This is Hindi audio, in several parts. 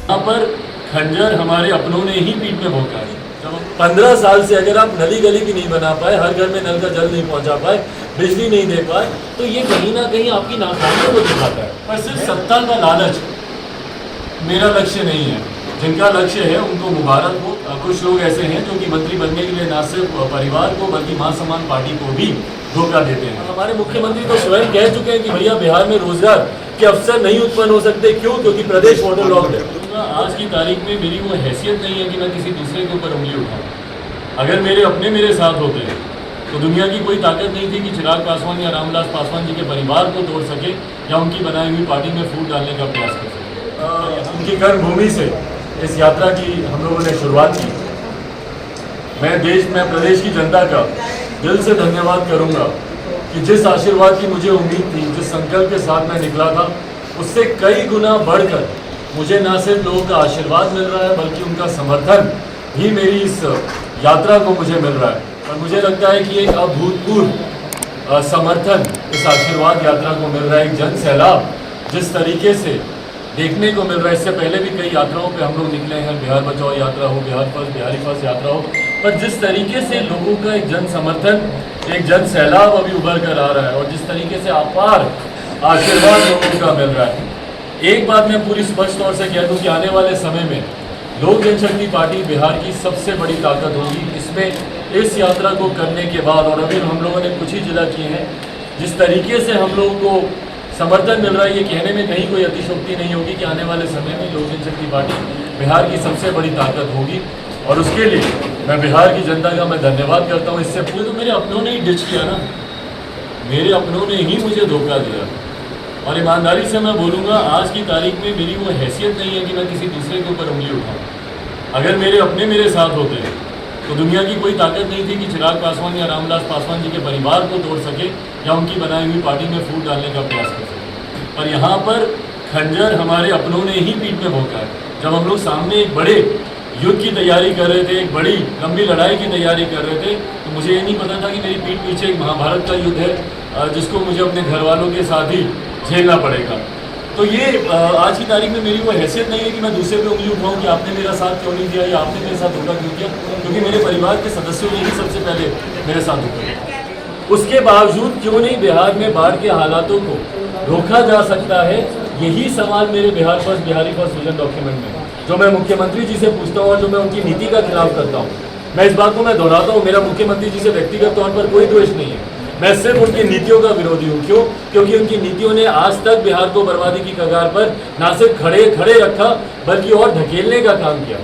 यहाँ पर खंजर हमारे अपनों ने ही पीठ में भोंका है। 15 साल से अगर आप नली गली भी नहीं बना पाए, हर घर में नल का जल नहीं पहुंचा पाए, बिजली नहीं दे पाए, तो ये कहीं ना कहीं आपकी नाकामियों को दिखाता है। पर सिर्फ सत्ता का लालच मेरा लक्ष्य नहीं है। जिनका लक्ष्य है उनको मुबारक हो। कुछ लोग ऐसे हैं जो कि मंत्री बनने के लिए ना सिर्फ परिवार को बल्कि मान सम्मान पार्टी को भी धोखा देते हैं। हमारे मुख्यमंत्री तो स्वयं कह चुके हैं कि भैया बिहार में रोजगार के अवसर नहीं उत्पन्न हो सकते। क्यों? क्योंकि प्रदेश वाटर लॉक्ड है। आज की तारीख में मेरी वो हैसियत नहीं है कि मैं किसी दूसरे के ऊपर उंगली उठाऊं। अगर मेरे साथ होते हैं तो दुनिया की कोई ताकत नहीं थी कि चिराग पासवान या रामविलास पासवान जी के परिवार को तोड़ सके या उनकी बनाई हुई पार्टी में फूट डालने का प्रयास कर सके। उनकी कर्मभूमि से इस यात्रा की हम लोगों ने शुरुआत की। मैं प्रदेश की जनता का दिल से धन्यवाद करूंगा कि जिस आशीर्वाद की मुझे उम्मीद थी, जिस संकल्प के साथ मैं निकला था, उससे कई गुना बढ़कर मुझे न सिर्फ लोगों का आशीर्वाद मिल रहा है बल्कि उनका समर्थन भी मेरी इस यात्रा को मुझे मिल रहा है। और मुझे लगता है कि एक अभूतपूर्व समर्थन इस आशीर्वाद यात्रा को मिल रहा है। एक जन सैलाब जिस तरीके से देखने को मिल रहा है, इससे पहले भी कई यात्राओं पे हम लोग निकले हैं, बिहार बचाओ यात्रा हो, बिहारी फर्स्ट यात्रा हो, पर जिस तरीके से लोगों का एक जन समर्थन, एक जन सैलाब अभी उभर कर आ रहा है और जिस तरीके से अपार आशीर्वाद लोगों का मिल रहा है। एक बात मैं पूरी स्पष्ट तौर से कह दूं कि आने वाले समय में लोक जनशक्ति पार्टी बिहार की सबसे बड़ी ताकत होगी। इसमें इस यात्रा को करने के बाद, और अभी हम लोगों ने कुछ ही जिला किए हैं, जिस तरीके से हम लोगों को समर्थन मिल रहा है, ये कहने में कहीं कोई अतिशोक्ति नहीं होगी कि आने वाले समय में लोक जनशक्ति पार्टी बिहार की सबसे बड़ी ताकत होगी। और उसके लिए मैं बिहार की जनता का मैं धन्यवाद करता हूँ। इससे पूरे तो मेरे अपनों ने ही डिच किया ना, मेरे अपनों ने ही मुझे धोखा दिया। और ईमानदारी से मैं बोलूँगा, आज की तारीख में मेरी वो हैसियत नहीं है कि मैं किसी दूसरे के ऊपर उंगली उठाऊँ। अगर मेरे साथ होते हैं तो दुनिया की कोई ताकत नहीं थी कि चिराग पासवान या रामविलास पासवान जी के परिवार को तोड़ सके या उनकी बनाई हुई पार्टी में फूट डालने का प्रयास कर सके। पर यहाँ पर खंजर हमारे अपनों ने ही पीठ में भोंका है। जब हम लोग सामने एक बड़े युद्ध की तैयारी कर रहे थे, एक बड़ी लंबी लड़ाई की तैयारी कर रहे थे, तो मुझे ये नहीं पता था कि मेरी पीठ पीछे एक महाभारत का युद्ध है जिसको मुझे अपने घर वालों के साथ ही झेलना पड़ेगा। तो ये आज की तारीख में मेरी वो हैसियत नहीं है कि मैं दूसरे पे उंगली उठाऊं कि आपने मेरा साथ क्यों नहीं दिया या आपने मेरे साथ धोखा क्यों किया, क्योंकि मेरे परिवार के सदस्यों ने ही सबसे पहले मेरे साथ धोखा किया। उसके बावजूद क्यों नहीं बिहार में बाढ़ के हालातों को रोका जा सकता है, यही सवाल मेरे बिहारी फर्स्ट विजन डॉक्यूमेंट में जो मैं मुख्यमंत्री जी से पूछता हूँ और जो मैं उनकी नीति का खिलाफ करता हूँ। मैं इस बात को मैं दोहराता हूँ, मेरा मुख्यमंत्री जी से व्यक्तिगत तौर पर कोई द्वेष नहीं है, मैं सिर्फ उनकी नीतियों का विरोधी हूँ। क्यों? क्योंकि उनकी नीतियों ने आज तक बिहार को बर्बादी की कगार पर ना सिर्फ खड़े रखा बल्कि और ढकेलने का काम किया।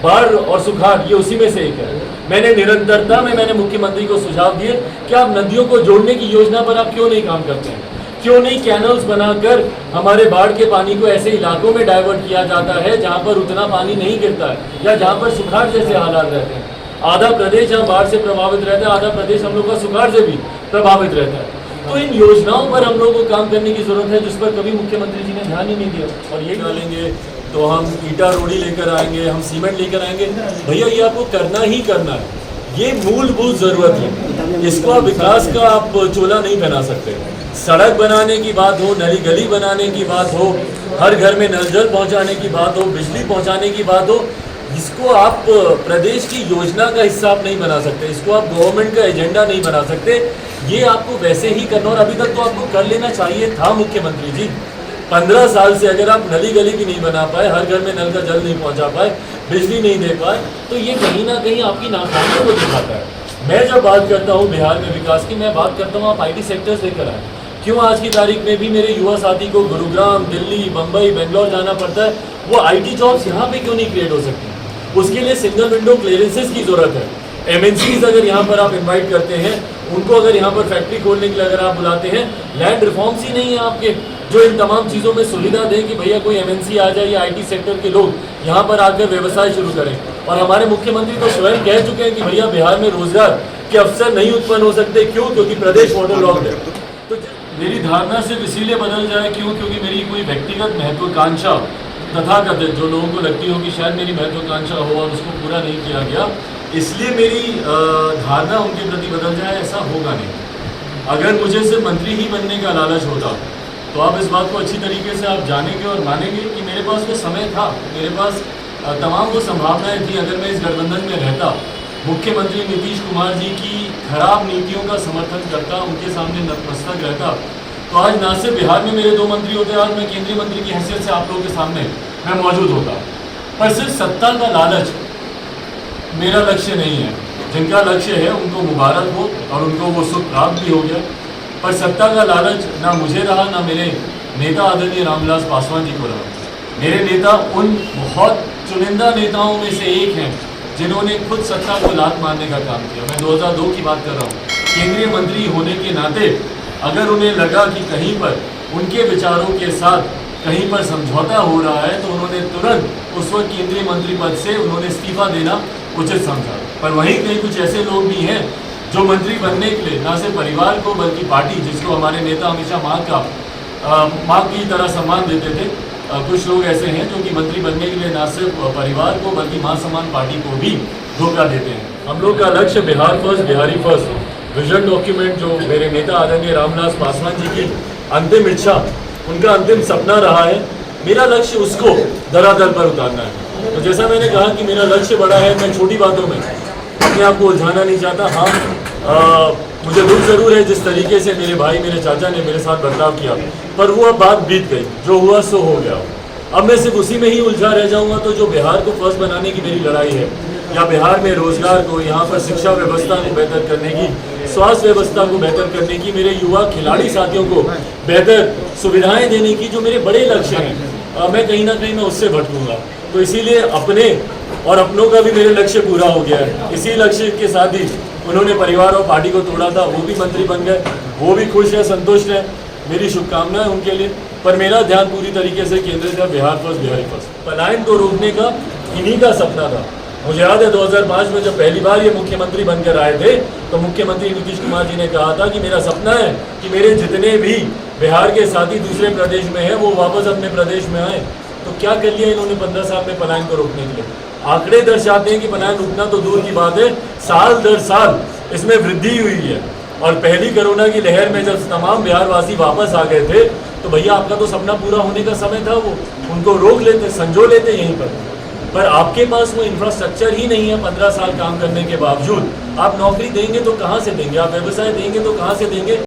बाढ़ और सुखाड़ ये उसी में से एक है। मैंने निरंतरता में मुख्यमंत्री को सुझाव दिए कि आप नदियों को जोड़ने की योजना पर आप क्यों नहीं काम करते हैं, क्यों नहीं कैनल्स बनाकर हमारे बाढ़ के पानी को ऐसे इलाकों में डाइवर्ट किया जाता है जहाँ पर उतना पानी नहीं गिरता है या जहाँ पर सुखाड़ जैसे हालात रहते हैं। आधा प्रदेश यहाँ बाढ़ से प्रभावित रहता है, आधा प्रदेश हम लोग का सुखाड़ से भी प्रभावित रहता है। तो इन योजनाओं पर हम लोगों को काम करने की जरूरत है जिस पर कभी मुख्यमंत्री जी ने ध्यान ही नहीं दिया। और ये डालेंगे तो हम ईटा रोड़ी लेकर आएंगे, हम सीमेंट लेकर आएंगे। भैया ये आपको करना ही करना है, ये मूलभूत जरूरत है। इसको आप विकास का आप चोला नहीं पहना सकते। सड़क बनाने की बात हो, नली गली बनाने की बात हो, हर घर में नल जल पहुँचाने की बात हो, बिजली पहुँचाने की बात हो, इसको आप प्रदेश की योजना का हिस्सा आप नहीं बना सकते, इसको आप गवर्नमेंट का एजेंडा नहीं बना सकते। ये आपको वैसे ही करना, और अभी तक तो आपको कर लेना चाहिए था मुख्यमंत्री जी। 15 साल से अगर आप नली गली भी नहीं बना पाए, हर घर में नल का जल नहीं पहुंचा पाए, बिजली नहीं दे पाए, तो ये कहीं ना कहीं आपकी नाकामियों को दिखाता है। मैं जब बात करता हूँ बिहार में विकास की, मैं बात करता हूँ आप IT सेक्टर्स लेकर आए। क्यों आज की तारीख में भी मेरे युवा साथी को गुरुग्राम, दिल्ली, बम्बई, बेंगलोर जाना पड़ता है? वो IT जॉब्स यहाँ पे क्यों नहीं क्रिएट हो सकती? उसके लिए सिंगल विंडो क्लियरेंसेस की जरूरत है। MNCs अगर यहाँ पर आप इनवाइट करते हैं, उनको अगर यहाँ पर फैक्ट्री खोलने के लिए अगर आप बुलाते हैं, लैंड रिफॉर्म्स ही नहीं है आपके जो इन तमाम चीज़ों में सुविधा दें कि भैया कोई MNC आ जाए या IT सेक्टर के लोग यहाँ पर आकर व्यवसाय शुरू करें। और हमारे मुख्यमंत्री तो स्वयं कह चुके हैं कि भैया बिहार में रोजगार के अवसर नहीं उत्पन्न हो सकते। क्यों? क्योंकि प्रदेश वाटर लॉक्ड है। तो मेरी धारणा सिर्फ इसीलिए बदल जाए, क्यों? क्योंकि मेरी कोई व्यक्तिगत महत्वाकांक्षा तथाकथित जो लोगों को लगती हो कि शायद मेरी महत्वाकांक्षा हो और उसको पूरा नहीं किया गया, इसलिए मेरी धारणा उनके प्रति बदल जाए, ऐसा होगा नहीं। अगर मुझे सिर्फ मंत्री ही बनने का लालच होता तो आप इस बात को अच्छी तरीके से आप जानेंगे और मानेंगे कि मेरे पास वो समय था, मेरे पास तमाम वो संभावनाएं थी। अगर मैं इस गठबंधन में रहता, मुख्यमंत्री नीतीश कुमार जी की खराब नीतियों का समर्थन करता, उनके सामने नतमस्तक रहता, तो आज ना सिर्फ बिहार में मेरे 2 मंत्री होते, आज मैं केंद्रीय मंत्री की हैसियत से आप लोगों के सामने मैं मौजूद होता। पर सिर्फ सत्ता का लालच मेरा लक्ष्य नहीं है। जिनका लक्ष्य है उनको मुबारक हो और उनको वो सुख प्राप्त भी हो गया। पर सत्ता का लालच ना मुझे रहा, ना मेरे नेता आदरणीय रामविलास पासवान जी को रहा। मेरे नेता उन बहुत चुनिंदा नेताओं में से एक हैं जिन्होंने खुद सत्ता को लात मारने का काम किया। मैं 2002 की बात कर रहा हूँ। केंद्रीय मंत्री होने के नाते अगर उन्हें लगा कि कहीं पर उनके विचारों के साथ कहीं पर समझौता हो रहा है तो उन्होंने तुरंत उस वक्त केंद्रीय मंत्री पद से उन्होंने इस्तीफा देना उचित समझा। पर वहीं कहीं कुछ ऐसे लोग भी हैं जो मंत्री बनने के लिए न सिर्फ परिवार को बल्कि पार्टी, जिसको हमारे नेता हमेशा माँ की तरह सम्मान देते थे, कुछ लोग ऐसे हैं जो कि मंत्री बनने के लिए न सिर्फ परिवार को बल्कि माँ समान पार्टी को भी धोखा देते हैं। हम लोग का लक्ष्य Bihar first, Bihari first vision document जो मेरे नेता आदरणीय रामविलास पासवान जी की अंतिम इच्छा, उनका अंतिम सपना रहा है, मेरा लक्ष्य उसको धरातल पर उतारना है। तो जैसा मैंने कहा कि मेरा लक्ष्य बड़ा है, मैं छोटी बातों में अपने आप को उलझाना नहीं चाहता। हाँ, मुझे दुख जरूर है जिस तरीके से मेरे भाई, मेरे चाचा ने मेरे साथ बर्ताव किया, पर वो अब बात बीत गई, जो हुआ सो हो गया। अब मैं सिर्फ उसी में ही उलझा रह जाऊंगा। तो जो बिहार को फर्स्ट बनाने की मेरी लड़ाई है, या बिहार में रोजगार को, यहाँ पर शिक्षा व्यवस्था को बेहतर करने की, स्वास्थ्य व्यवस्था को बेहतर करने की, मेरे युवा खिलाड़ी साथियों को बेहतर सुविधाएं देने की जो मेरे बड़े लक्ष्य हैं, मैं कहीं ना कहीं मैं उससे भटकूंगा। तो इसीलिए अपने और अपनों का भी मेरे लक्ष्य पूरा हो गया है। इसी लक्ष्य के साथ ही उन्होंने परिवार और पार्टी को तोड़ा था, वो भी मंत्री बन गए, वो भी खुश है, संतुष्ट है। मेरी शुभकामनाएं उनके लिए। पर मेरा ध्यान पूरी तरीके से केंद्रित है बिहार फर्स्ट, बिहारी फर्स्ट। पलायन को रोकने का इन्हीं का सपना था। मुझे याद है 2005 में जब पहली बार ये मुख्यमंत्री बनकर आए थे तो मुख्यमंत्री नीतीश कुमार जी ने कहा था कि मेरा सपना है कि मेरे जितने भी बिहार के साथी दूसरे प्रदेश में हैं वो वापस अपने प्रदेश में आए। तो क्या कर लिया इन्होंने 15 साल में पलायन को रोकने के लिए? आंकड़े दर्शाते हैं कि पलायन रुकना तो दूर की बात है, साल दर साल इसमें वृद्धि हुई है। और पहली कोरोना की लहर में जब तमाम बिहारवासी वापस आ गए थे तो भैया आपका तो सपना पूरा होने का समय था, वो उनको रोक लेते, संजो लेते यहीं पर आपके पास वो इंफ्रास्ट्रक्चर ही नहीं है। 15 साल काम करने के बावजूद आप नौकरी देंगे तो कहाँ से देंगे, आप व्यवसाय देंगे तो कहाँ से देंगे?